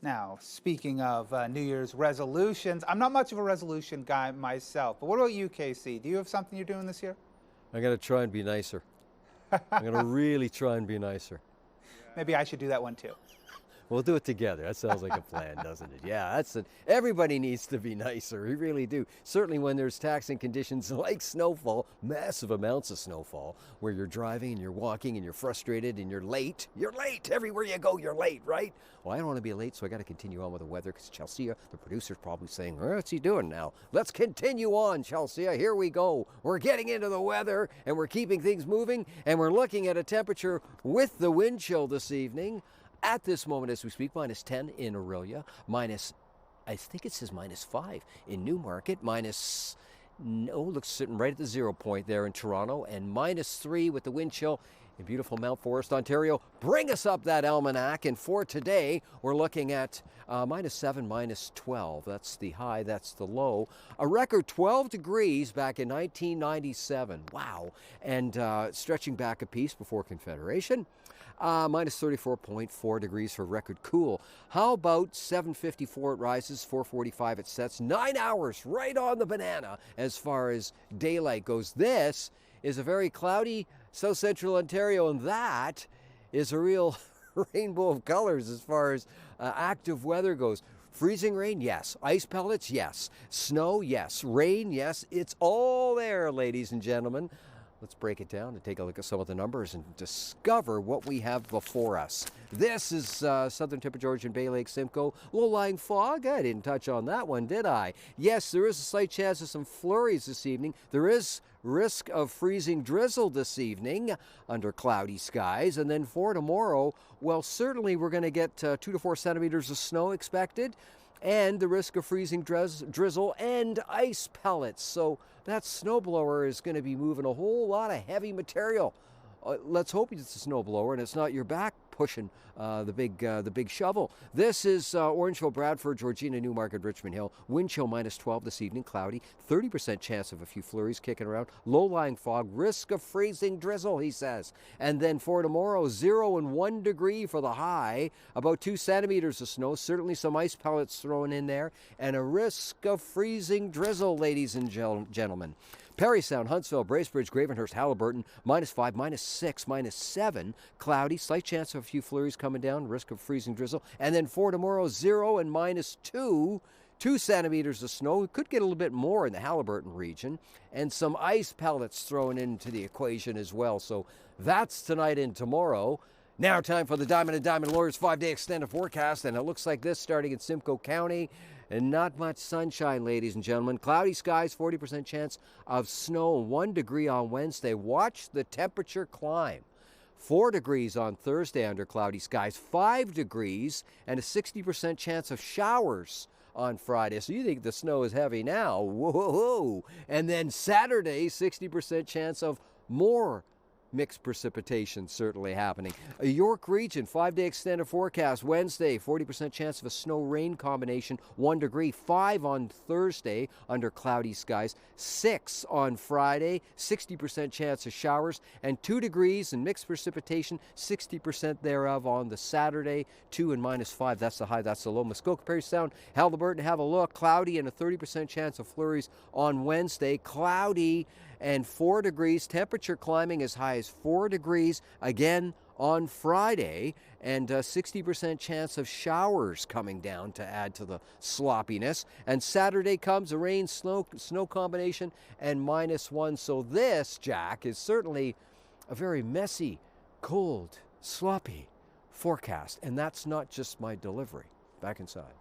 Now, speaking of New Year's resolutions, I'm not much of a resolution guy myself, but what about you, Casey? Do you have something you're doing this year? I'm going to try and be nicer. I'm going to really try and be nicer. Maybe I should do that one too. We'll do it together. That sounds like a plan, doesn't it? Yeah, that's it. Everybody needs to be nicer. We really do. Certainly when there's taxing conditions like snowfall, massive amounts of snowfall, where you're driving and you're walking and you're frustrated and you're late. You're late. Everywhere you go, you're late, right? Well, I don't want to be late, so I got to continue on with the weather because Chelsea, the producer's probably saying, what's he doing now? Let's continue on, Chelsea. Here we go. We're getting into the weather and we're keeping things moving and we're looking at a temperature with the wind chill this evening. At this moment as we speak, minus 10 in Orillia, I think it says minus 5 in Newmarket, looks sitting right at the 0 point there in Toronto, and minus 3 with the wind chill in beautiful Mount Forest, Ontario. Bring us up that almanac, and for today, we're looking at minus 7, minus 12. That's the high, that's the low. A record 12 degrees back in 1997. Wow. And stretching back a piece before Confederation. Minus 34.4 degrees for record cool. How about 7:54 it rises, 4:45 it sets. 9 hours right on the banana as far as daylight goes. This is a very cloudy South Central Ontario, and that is a real rainbow of colors as far as active weather goes. Freezing rain, yes. Ice pellets, yes. Snow, yes. Rain, yes. It's all there, ladies and gentlemen. Let's break it down and take a look at some of the numbers and discover what we have before us. This is Southern Tip of Georgian and Bay Lake Simcoe. Low-lying fog. I didn't touch on that one, did I? Yes, there is a slight chance of some flurries this evening. There is risk of freezing drizzle this evening under cloudy skies. And then for tomorrow, well, certainly we're going to get 2 to 4 centimeters of snow expected, and the risk of freezing drizzle and ice pellets. So that snowblower is going to be moving a whole lot of heavy material. Let's hope it's a snowblower and it's not your back pushing the big shovel. This is Orangeville, Bradford, Georgina, Newmarket, Richmond Hill. Wind chill minus 12 this evening, cloudy. 30% chance of a few flurries kicking around. Low-lying fog, risk of freezing drizzle, he says. And then for tomorrow, 0 and 1 degree for the high. About 2 centimeters of snow, certainly some ice pellets thrown in there. And a risk of freezing drizzle, ladies and gentlemen. Parry Sound, Huntsville, Bracebridge, Gravenhurst, Halliburton, minus 5, minus 6, minus 7. Cloudy, slight chance of a few flurries coming down, risk of freezing drizzle. And then for tomorrow, 0 and minus 2. 2 centimeters of snow. We could get a little bit more in the Halliburton region. And some ice pellets thrown into the equation as well. So that's tonight and tomorrow. Now time for the Diamond and Diamond Lawyers 5-day extended forecast. And it looks like this starting in Simcoe County. And not much sunshine, ladies and gentlemen. Cloudy skies, 40% chance of snow, 1 degree on Wednesday. Watch the temperature climb. 4 degrees on Thursday under cloudy skies, 5 degrees, and a 60% chance of showers on Friday. So you think the snow is heavy now. Whoa. And then Saturday, 60% chance of more mixed precipitation certainly happening. York region, 5-day extended forecast. Wednesday, 40% chance of a snow-rain combination, 1 degree. 5 on Thursday under cloudy skies. 6 on Friday, 60% chance of showers. And 2 degrees and mixed precipitation, 60% thereof on the Saturday. 2 and minus 5, that's the high, that's the low. Muskoka, Parry Sound, Halliburton, have a look. Cloudy and a 30% chance of flurries on Wednesday. Cloudy and 4 degrees. Temperature climbing as high as 4 degrees again on Friday, and 60% chance of showers coming down to add to the sloppiness. And Saturday comes a rain snow combination and minus 1. So this, Jack, is certainly a very messy, cold, sloppy forecast. And that's not just my delivery. Back inside.